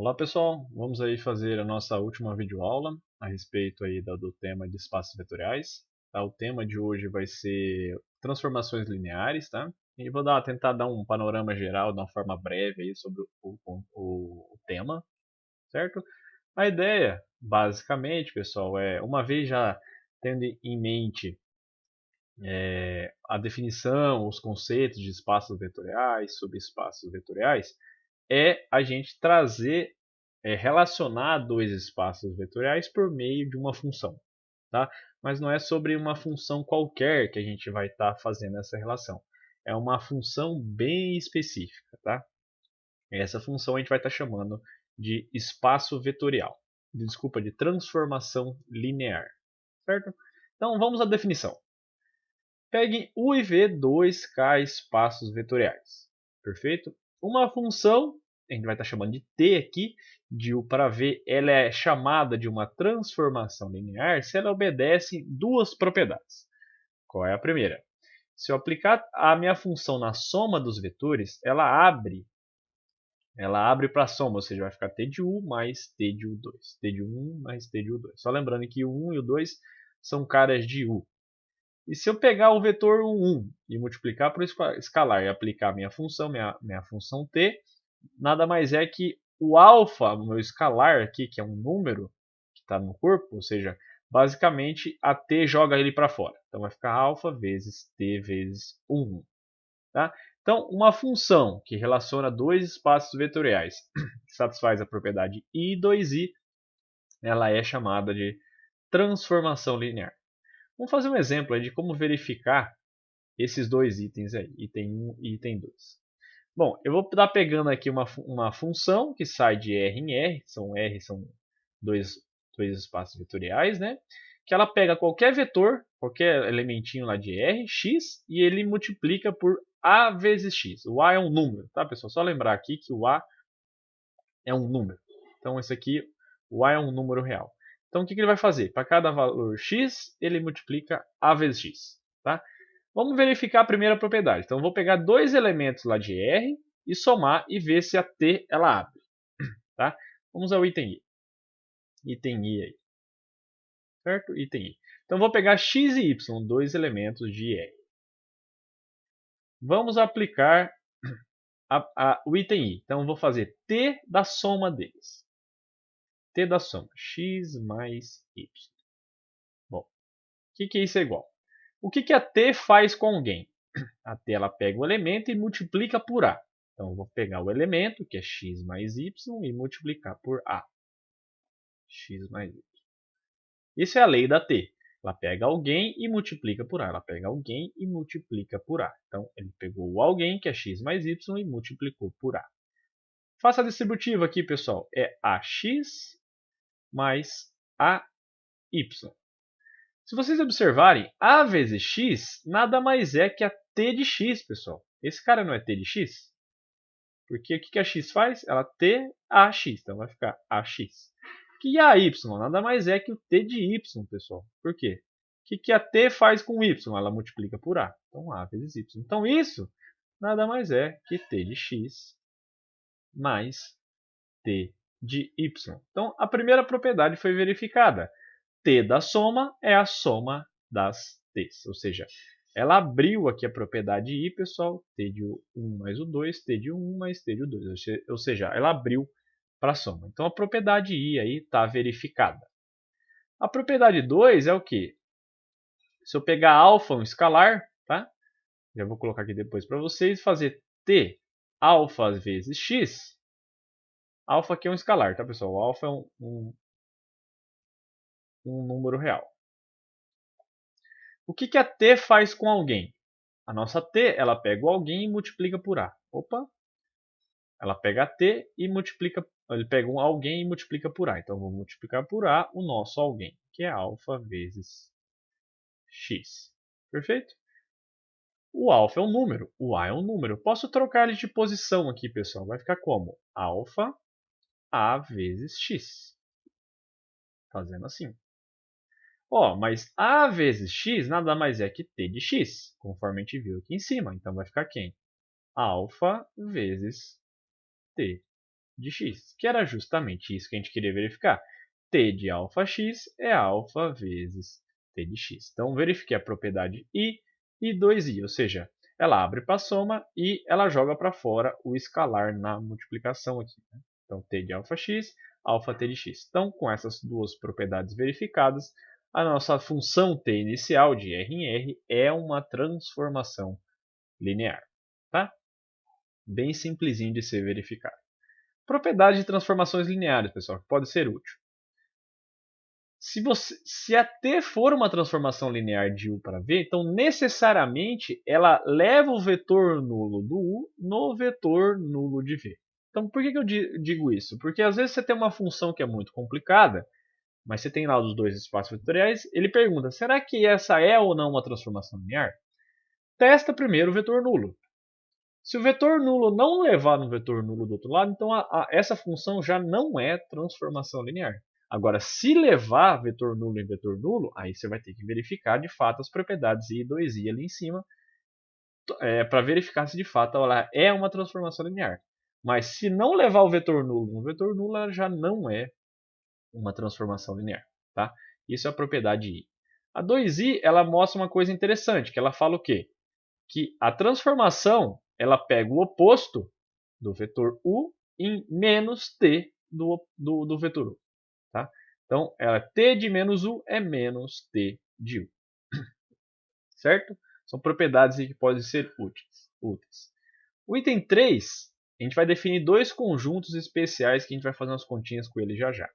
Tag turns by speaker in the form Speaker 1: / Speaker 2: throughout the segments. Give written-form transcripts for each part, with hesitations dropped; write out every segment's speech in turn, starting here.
Speaker 1: Olá pessoal, vamos aí fazer a nossa última videoaula a respeito aí do tema de espaços vetoriais. Tá? O tema de hoje vai ser transformações lineares, tá? E vou tentar dar um panorama geral de uma forma breve aí sobre o tema, certo? A ideia, basicamente, pessoal, uma vez já tendo em mente a definição, os conceitos de espaços vetoriais, subespaços vetoriais, é a gente relacionar dois espaços vetoriais por meio de uma função, tá? Mas não é sobre uma função qualquer que a gente vai estar fazendo essa relação. É uma função bem específica, tá? Essa função a gente vai estar chamando de espaço vetorial. Desculpa, de transformação linear, certo? Então vamos à definição. Pegue U e V 2K espaços vetoriais. Perfeito? Uma função, a gente vai estar chamando de T aqui, de U para V, ela é chamada de uma transformação linear se ela obedece duas propriedades. Qual é a primeira? Se eu aplicar a minha função na soma dos vetores, ela abre para a soma, ou seja, vai ficar T de U mais T de U2. T de U1 mais T de U2. Só lembrando que o 1 e o 2 são caras de U. E se eu pegar o vetor 1 e multiplicar por escalar e aplicar a minha função, minha função t, nada mais é que o alfa, o meu escalar aqui, que é um número que está no corpo, ou seja, basicamente a t joga ele para fora. Então vai ficar alfa vezes t vezes 1. Tá? Então, uma função que relaciona dois espaços vetoriais, que satisfaz a propriedade I e 2i, ela é chamada de transformação linear. Vamos fazer um exemplo aí de como verificar esses dois itens aí, item 1 e item 2. Bom, eu vou estar pegando aqui uma função que sai de R em R, são dois espaços vetoriais, né? Que ela pega qualquer vetor, qualquer elementinho lá de R, x, e ele multiplica por A vezes x. O A é um número, tá pessoal? Só lembrar aqui que o A é um número. Então esse aqui, o A é um número real. Então o que ele vai fazer? Para cada valor x, ele multiplica A vezes x. Tá? Vamos verificar a primeira propriedade. Então, eu vou pegar dois elementos lá de R e somar e ver se a T ela abre. Tá? Vamos ao item I. Item I aí. Certo? Item I. Então, vou pegar x e y, dois elementos de R. Vamos aplicar o item I. Então, vou fazer T da soma deles. T da soma. X mais Y. Bom, o que é isso é igual? O que a T faz com alguém? A T ela pega o elemento e multiplica por A. Então, eu vou pegar o elemento, que é x mais y, e multiplicar por A. X mais y. Isso é a lei da T. Ela pega alguém e multiplica por A. Ela pega alguém e multiplica por A. Então, ele pegou o alguém, que é x mais y, e multiplicou por A. Faça a distributiva aqui, pessoal. É AX mais AY. Se vocês observarem, A vezes x nada mais é que a T de x, pessoal. Esse cara não é T de x? Porque o que a x faz? Ela T AX, então vai ficar AX. E a y nada mais é que o t de y, pessoal. Por quê? O que a t faz com y? Ela multiplica por a. Então a vezes y. Então isso nada mais é que t de x mais t de y. Então a primeira propriedade foi verificada. T da soma é a soma das t's. Ou seja, ela abriu aqui a propriedade I, pessoal, T de 1 mais o 2, T de 1 mais T de 2. Ou seja, ela abriu para a soma. Então a propriedade I aí está verificada. A propriedade 2 é o quê? Se eu pegar alfa, um escalar, tá? Já vou colocar aqui depois para vocês, fazer T alfa vezes x. Alfa aqui é um escalar, tá pessoal? O alfa é um número real. O que a T faz com alguém? A nossa T, ela pega o alguém e multiplica por A. Opa! Ela pega a T e multiplica, ele pega um alguém e multiplica por A. Então, eu vou multiplicar por A o nosso alguém, que é alfa vezes x. Perfeito? O alfa é um número, o A é um número. Posso trocar ele de posição aqui, pessoal. Vai ficar como? Alfa A vezes x. Fazendo assim. Ó, mas A vezes x nada mais é que t de x, conforme a gente viu aqui em cima. Então vai ficar quem? Alfa vezes t de x, que era justamente isso que a gente queria verificar. T de alfa x é alfa vezes T de x. Então, verifiquei a propriedade I e 2i, ou seja, ela abre para a soma e ela joga para fora o escalar na multiplicação aqui. Né? Então, T de alfa x, alfa T de x. Então, com essas duas propriedades verificadas, a nossa função T inicial de R em R é uma transformação linear. Tá? Bem simplesinho de ser verificado. Propriedade de transformações lineares, pessoal, que pode ser útil. Se a T for uma transformação linear de U para V, então necessariamente ela leva o vetor nulo do U no vetor nulo de V. Então por que eu digo isso? Porque às vezes você tem uma função que é muito complicada, mas você tem lá os dois espaços vetoriais, ele pergunta, será que essa é ou não uma transformação linear? Testa primeiro o vetor nulo. Se o vetor nulo não levar no vetor nulo do outro lado, então essa função já não é transformação linear. Agora, se levar vetor nulo em vetor nulo, aí você vai ter que verificar de fato as propriedades I e 2i ali em cima, para verificar se de fato ela é uma transformação linear. Mas se não levar o vetor nulo no vetor nulo, ela já não é uma transformação linear. Tá? Isso é a propriedade I. A 2i ela mostra uma coisa interessante, que ela fala o quê? Que a transformação ela pega o oposto do vetor U em menos t do vetor U. Tá? Então, t de menos U é menos t de U. Certo? São propriedades que podem ser úteis. O item 3, a gente vai definir dois conjuntos especiais que a gente vai fazer umas continhas com ele já já.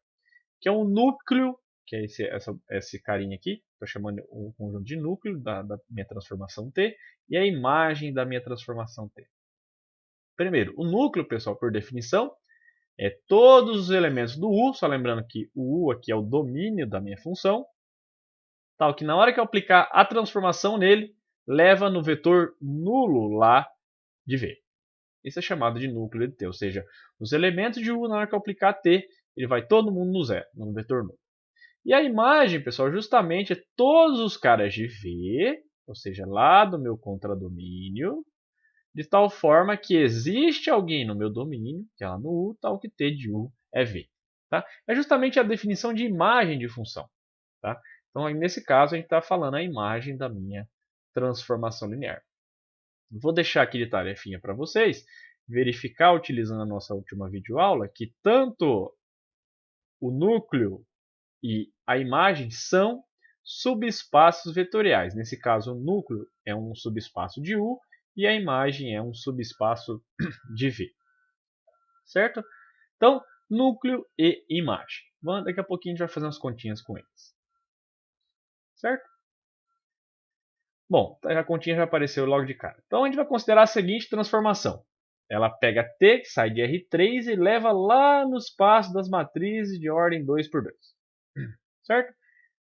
Speaker 1: Que é um núcleo, que é esse carinha aqui, estou chamando um conjunto de núcleo da minha transformação T, e a imagem da minha transformação T. Primeiro, o núcleo, pessoal, por definição, é todos os elementos do U, só lembrando que o U aqui é o domínio da minha função, tal que na hora que eu aplicar a transformação nele, leva no vetor nulo lá de V. Isso é chamado de núcleo de T, ou seja, os elementos de U, na hora que eu aplicar T, ele vai todo mundo no zero, no vetor nulo. E a imagem, pessoal, justamente é todos os caras de V, ou seja, lá do meu contradomínio, de tal forma que existe alguém no meu domínio, que é lá no U, tal que T de U é V. Tá? É justamente a definição de imagem de função. Tá? Então, nesse caso, a gente está falando a imagem da minha transformação linear. Vou deixar aqui de tarefinha para vocês, verificar utilizando a nossa última videoaula, que tanto o núcleo e a imagem são subespaços vetoriais. Nesse caso, o núcleo é um subespaço de U e a imagem é um subespaço de V. Certo? Então, núcleo e imagem. Daqui a pouquinho a gente vai fazer umas continhas com eles. Certo? Bom, a continha já apareceu logo de cara. Então, a gente vai considerar a seguinte transformação. Ela pega T, que sai de R3 e leva lá no espaço das matrizes de ordem 2 por 2. Certo? O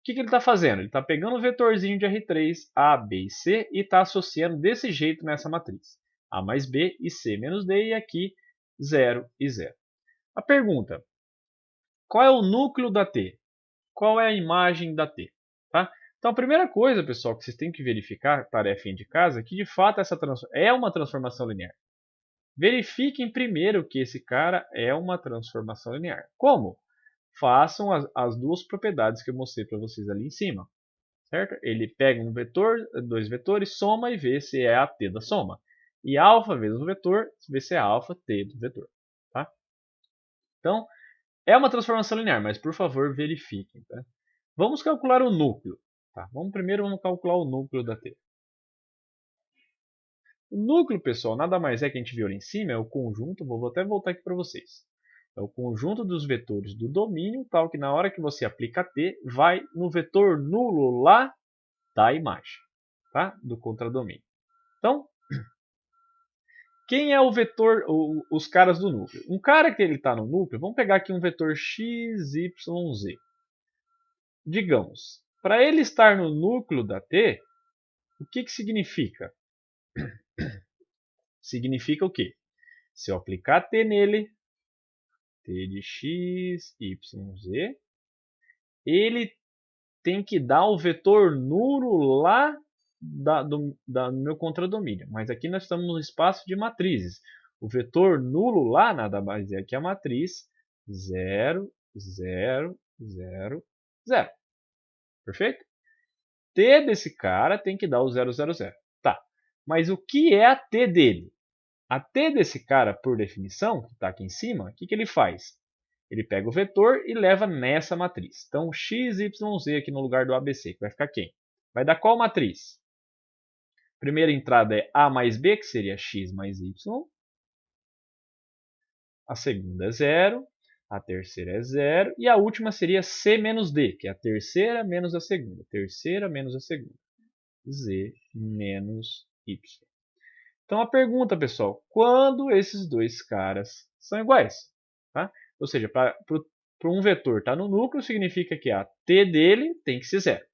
Speaker 1: que ele está fazendo? Ele está pegando o vetorzinho de R3, A, B e C e está associando desse jeito nessa matriz. A mais B e C menos D e aqui 0 e 0. A pergunta, qual é o núcleo da T? Qual é a imagem da T? Tá? Então a primeira coisa, pessoal, que vocês têm que verificar, tarefinha de casa, é que de fato essa é uma transformação linear. Verifiquem primeiro que esse cara é uma transformação linear. Como? Façam as duas propriedades que eu mostrei para vocês ali em cima. Certo? Ele pega um vetor, dois vetores, soma e vê se é a t da soma. E alfa vezes o vetor, vê se é alfa t do vetor. Tá? Então, é uma transformação linear, mas por favor verifiquem. Tá? Vamos calcular o núcleo. Tá? Primeiro vamos calcular o núcleo da t. O núcleo, pessoal, nada mais é que a gente viu ali em cima, é o conjunto, vou até voltar aqui para vocês. É o conjunto dos vetores do domínio, tal que na hora que você aplica t, vai no vetor nulo lá da imagem, tá? Do contradomínio. Então, quem é o vetor, os caras do núcleo? Um cara que ele está no núcleo, vamos pegar aqui um vetor x, y, z. Digamos, para ele estar no núcleo da t, o que significa? Significa o quê? Se eu aplicar t nele, t de x, y, z, ele tem que dar o vetor nulo lá do meu contradomínio. Mas aqui nós estamos no espaço de matrizes. O vetor nulo lá nada mais é que a matriz 0, 0, 0, 0. Perfeito? T desse cara tem que dar o 0, 0, 0. Tá. Mas o que é a T dele? A T desse cara, por definição, que está aqui em cima, o que ele faz? Ele pega o vetor e leva nessa matriz. Então, x, y, z aqui no lugar do ABC, que vai ficar quem? Vai dar qual matriz? Primeira entrada é A mais B, que seria x mais y. A segunda é 0. A terceira é 0. E a última seria C menos D, que é a terceira menos a segunda. Terceira menos a segunda. Z menos Y. Então a pergunta, pessoal, quando esses dois caras são iguais? Tá? Ou seja, para um vetor estar no núcleo, significa que a T dele tem que ser 0.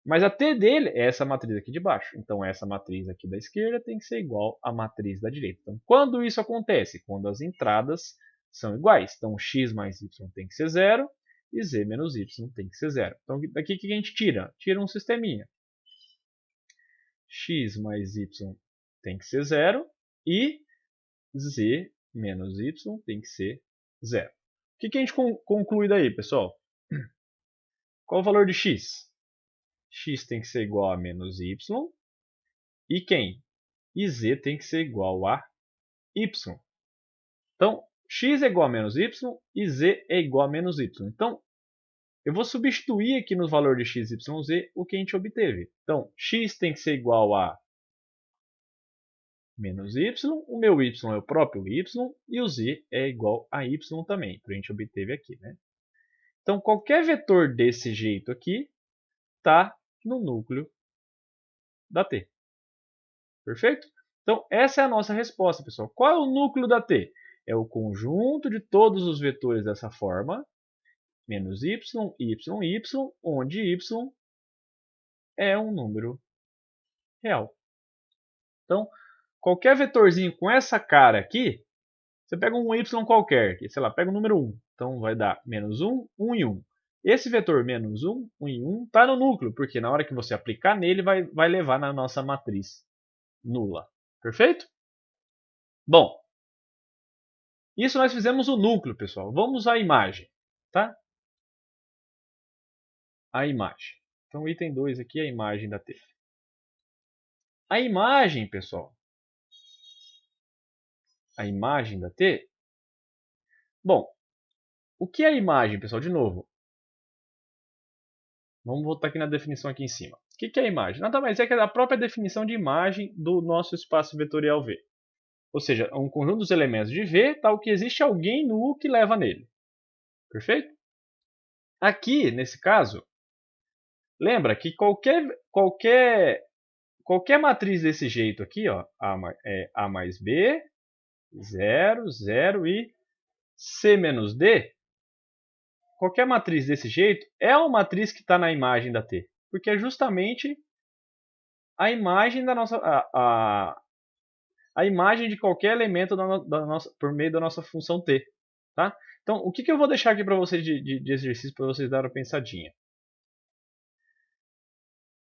Speaker 1: Mas a T dele é essa matriz aqui de baixo. Então essa matriz aqui da esquerda tem que ser igual à matriz da direita. Então quando isso acontece? Quando as entradas são iguais. Então x mais y tem que ser 0 e z menos y tem que ser 0. Então daqui o que a gente tira? Tira um sisteminha. X mais y tem que ser 0 e z menos y tem que ser 0. O que a gente conclui daí, pessoal? Qual o valor de x? X tem que ser igual a menos y. E quem? E z tem que ser igual a y. Então, x é igual a menos y e z é igual a menos y. Então, eu vou substituir aqui no valor de x, y, z o que a gente obteve. Então, x tem que ser igual a menos y, o meu y é o próprio y e o z é igual a y também, que a gente obteve aqui. Né? Então, qualquer vetor desse jeito aqui está no núcleo da T. Perfeito? Então, essa é a nossa resposta, pessoal. Qual é o núcleo da T? É o conjunto de todos os vetores dessa forma, menos y, y, y, onde y é um número real. Então, qualquer vetorzinho com essa cara aqui, você pega um y qualquer, aqui, sei lá, pega o número 1. Então, vai dar menos 1, 1 e 1. Esse vetor menos 1, 1 e 1 está no núcleo, porque na hora que você aplicar nele, vai levar na nossa matriz nula. Perfeito? Bom, isso nós fizemos o núcleo, pessoal. Vamos à imagem, tá? A imagem. Então, o item 2 aqui é a imagem da T. A imagem, pessoal. A imagem da T. Bom, o que é a imagem, pessoal? De novo. Vamos voltar aqui na definição aqui em cima. O que é a imagem? Nada mais é que a própria definição de imagem do nosso espaço vetorial V. Ou seja, um conjunto dos elementos de V, tal que existe alguém no U que leva nele. Perfeito? Aqui, nesse caso, lembra que qualquer matriz desse jeito aqui, ó, A mais B, 0, 0 e C menos D, qualquer matriz desse jeito é uma matriz que está na imagem da T. Porque é justamente a imagem da nossa... A imagem de qualquer elemento por meio da nossa função T. Tá? Então, o que eu vou deixar aqui para vocês de exercício para vocês darem uma pensadinha?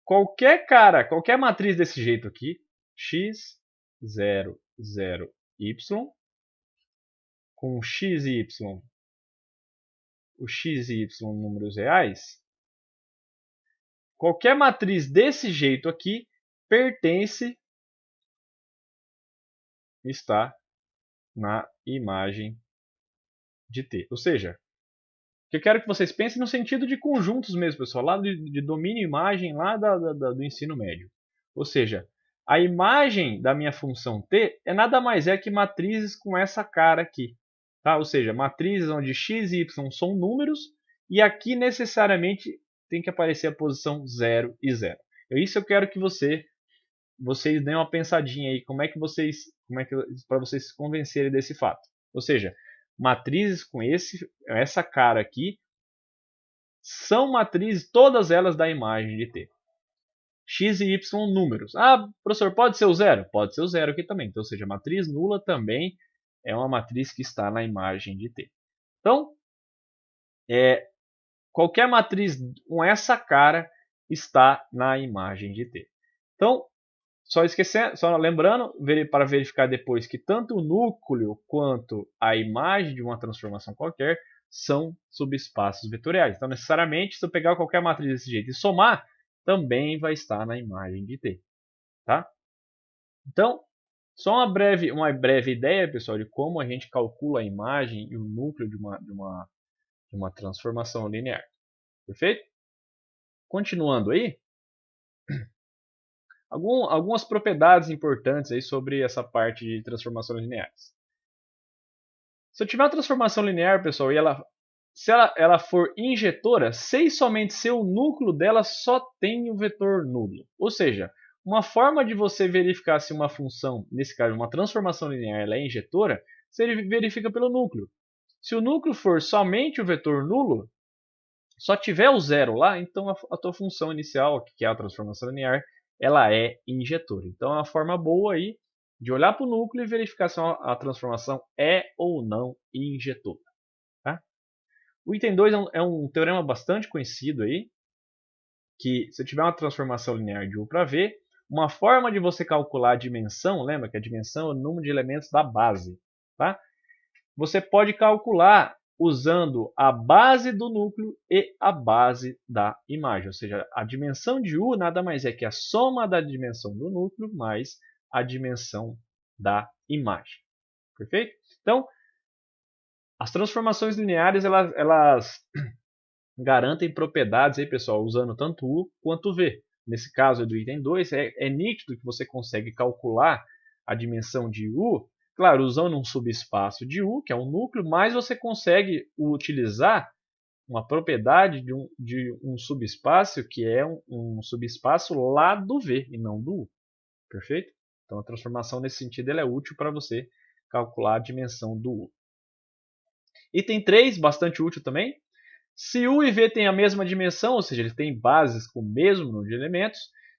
Speaker 1: Qualquer matriz desse jeito aqui, x, 0, 0, y, com x e y, o x e y números reais, qualquer matriz desse jeito aqui pertence, está na imagem de T. Ou seja, eu quero que vocês pensem no sentido de conjuntos mesmo, pessoal, lá de domínio imagem lá do ensino médio. Ou seja, a imagem da minha função T é nada mais que matrizes com essa cara aqui. Tá? Ou seja, matrizes onde x e y são números e aqui necessariamente tem que aparecer a posição 0 e 0. Isso eu quero que vocês deem uma pensadinha aí, para vocês se convencerem desse fato. Ou seja, matrizes com essa cara aqui são matrizes, todas elas da imagem de T. X e Y números. Ah, professor, pode ser o 0? Pode ser o 0 aqui também. Então, ou seja, a matriz nula também é uma matriz que está na imagem de T. Então, qualquer matriz com essa cara está na imagem de T. Então, só lembrando, para verificar depois que tanto o núcleo quanto a imagem de uma transformação qualquer são subespaços vetoriais. Então, necessariamente, se eu pegar qualquer matriz desse jeito e somar, também vai estar na imagem de T. Tá? Então, só uma breve ideia, pessoal, de como a gente calcula a imagem e o núcleo de uma transformação linear. Perfeito? Continuando aí, algumas propriedades importantes aí sobre essa parte de transformações lineares. Se eu tiver uma transformação linear, pessoal, e se ela for injetora, se e somente se o núcleo dela só tem o vetor nulo. Ou seja, uma forma de você verificar se uma função, nesse caso uma transformação linear, ela é injetora, você verifica pelo núcleo. Se o núcleo for somente o vetor nulo, só tiver o zero lá, então a tua função inicial, que é a transformação linear, ela é injetora. Então é uma forma boa aí de olhar para o núcleo e verificar se a transformação é ou não injetora. Tá? O item 2 é um teorema bastante conhecido aí, que se eu tiver uma transformação linear de U para V, uma forma de você calcular a dimensão, lembra que a dimensão é o número de elementos da base, tá? Você pode calcular usando a base do núcleo e a base da imagem. Ou seja, a dimensão de U nada mais é que a soma da dimensão do núcleo mais a dimensão da imagem. Perfeito? Então, as transformações lineares elas garantem propriedades aí, pessoal, usando tanto U quanto V. Nesse caso do item 2, é nítido que você consegue calcular a dimensão de U, claro, usando um subespaço de U, que é um núcleo, mas você consegue utilizar uma propriedade de um subespaço que é um subespaço lá do V e não do U. Perfeito? Então a transformação nesse sentido ela é útil para você calcular a dimensão do U. Item 3, bastante útil também. Se U e V têm a mesma dimensão, ou seja, eles têm bases com o mesmo número de elementos,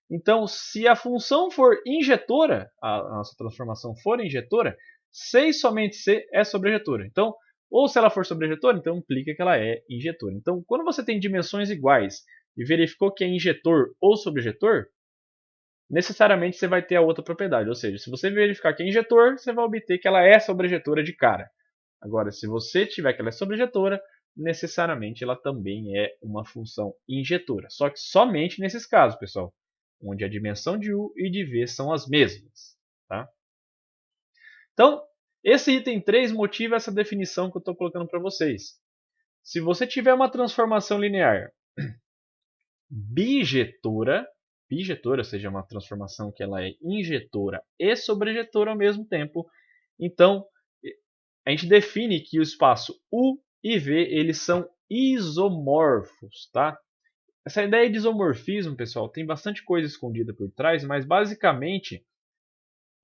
Speaker 1: então se a função for injetora, a nossa transformação for injetora, C e somente C é sobrejetora. Então, ou se ela for sobrejetora, então implica que ela é injetora. Então, quando você tem dimensões iguais e verificou que é injetor ou sobrejetor, necessariamente você vai ter a outra propriedade. Ou seja, se você verificar que é injetor, você vai obter que ela é sobrejetora de cara. Agora, se você tiver que ela é sobrejetora, necessariamente ela também é uma função injetora. Só que somente nesses casos, pessoal, onde a dimensão de U e de V são as mesmas. Tá? Então, esse item 3 motiva essa definição que eu estou colocando para vocês. Se você tiver uma transformação linear bijetora, ou seja, uma transformação que ela é injetora e sobrejetora ao mesmo tempo, então a gente define que o espaço U e V eles são isomorfos, tá? Essa ideia de isomorfismo, pessoal, tem bastante coisa escondida por trás, mas basicamente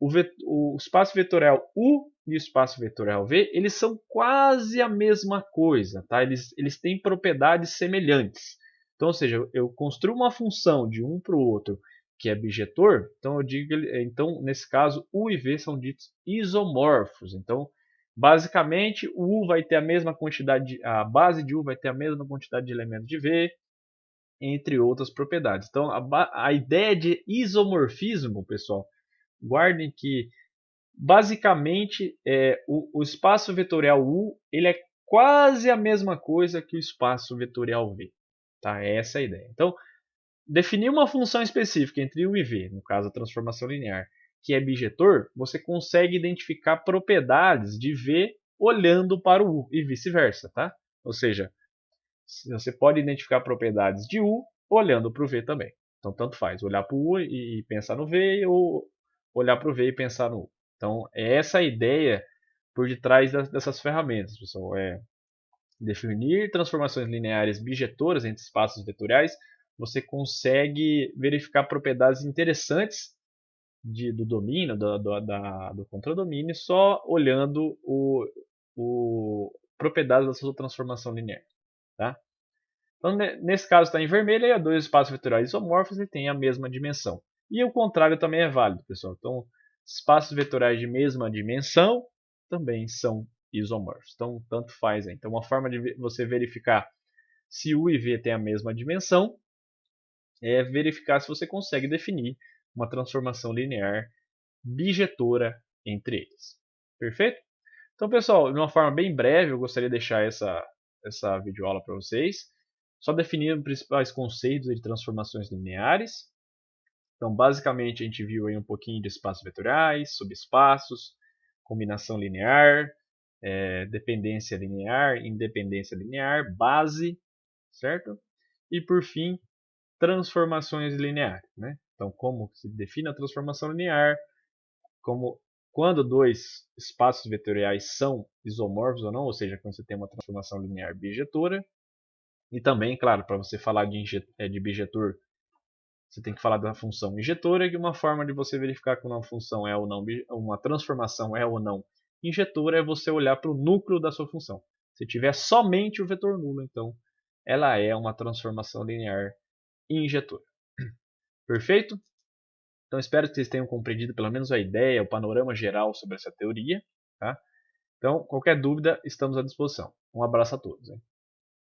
Speaker 1: o espaço vetorial U e o espaço vetorial V eles são quase a mesma coisa, tá? Eles têm propriedades semelhantes. Então, ou seja, eu construo uma função de um para o outro que é bijetor, então eu digo, então nesse caso U e V são ditos isomorfos. Então, basicamente, o U vai ter a mesma quantidade, a base de U vai ter a mesma quantidade de elementos de V, entre outras propriedades. Então, a ideia de isomorfismo, pessoal, guardem que basicamente o espaço vetorial U ele é quase a mesma coisa que o espaço vetorial V. Tá? É essa a ideia. Então, definir uma função específica entre U e V, no caso a transformação linear, que é bijetor, você consegue identificar propriedades de V olhando para o U e vice-versa, tá? Ou seja, você pode identificar propriedades de U olhando para o V também. Então, tanto faz, olhar para o U e pensar no V ou olhar para o V e pensar no U. Então, é essa a ideia por detrás dessas ferramentas, pessoal. É definir transformações lineares bijetoras entre espaços vetoriais, você consegue verificar propriedades interessantes do domínio, do contradomínio, só olhando propriedades da sua transformação linear. Tá? Então, nesse caso está em vermelho, e dois espaços vetoriais isomorfos e tem a mesma dimensão. E o contrário também é válido, pessoal. Então, espaços vetoriais de mesma dimensão também são isomorfos. Então, tanto faz. Então, uma forma de você verificar se U e V têm a mesma dimensão é verificar se você consegue definir uma transformação linear bijetora entre eles. Perfeito? Então, pessoal, de uma forma bem breve, eu gostaria de deixar essa videoaula para vocês, só definindo os principais conceitos de transformações lineares. Então, basicamente, a gente viu aí um pouquinho de espaços vetoriais, subespaços, combinação linear, dependência linear, independência linear, base, certo? E, por fim, transformações lineares, né? Então, como se define a transformação linear, quando dois espaços vetoriais são isomorfos ou não, ou seja, quando você tem uma transformação linear bijetora. E também, claro, para você falar de bijetor, você tem que falar da função injetora, que uma forma de você verificar que uma função é ou não, uma transformação é ou não injetora é você olhar para o núcleo da sua função. Se tiver somente o vetor nulo, então ela é uma transformação linear injetora. Perfeito? Então espero que vocês tenham compreendido pelo menos a ideia, o panorama geral sobre essa teoria. Tá? Então, qualquer dúvida, estamos à disposição. Um abraço a todos. Hein?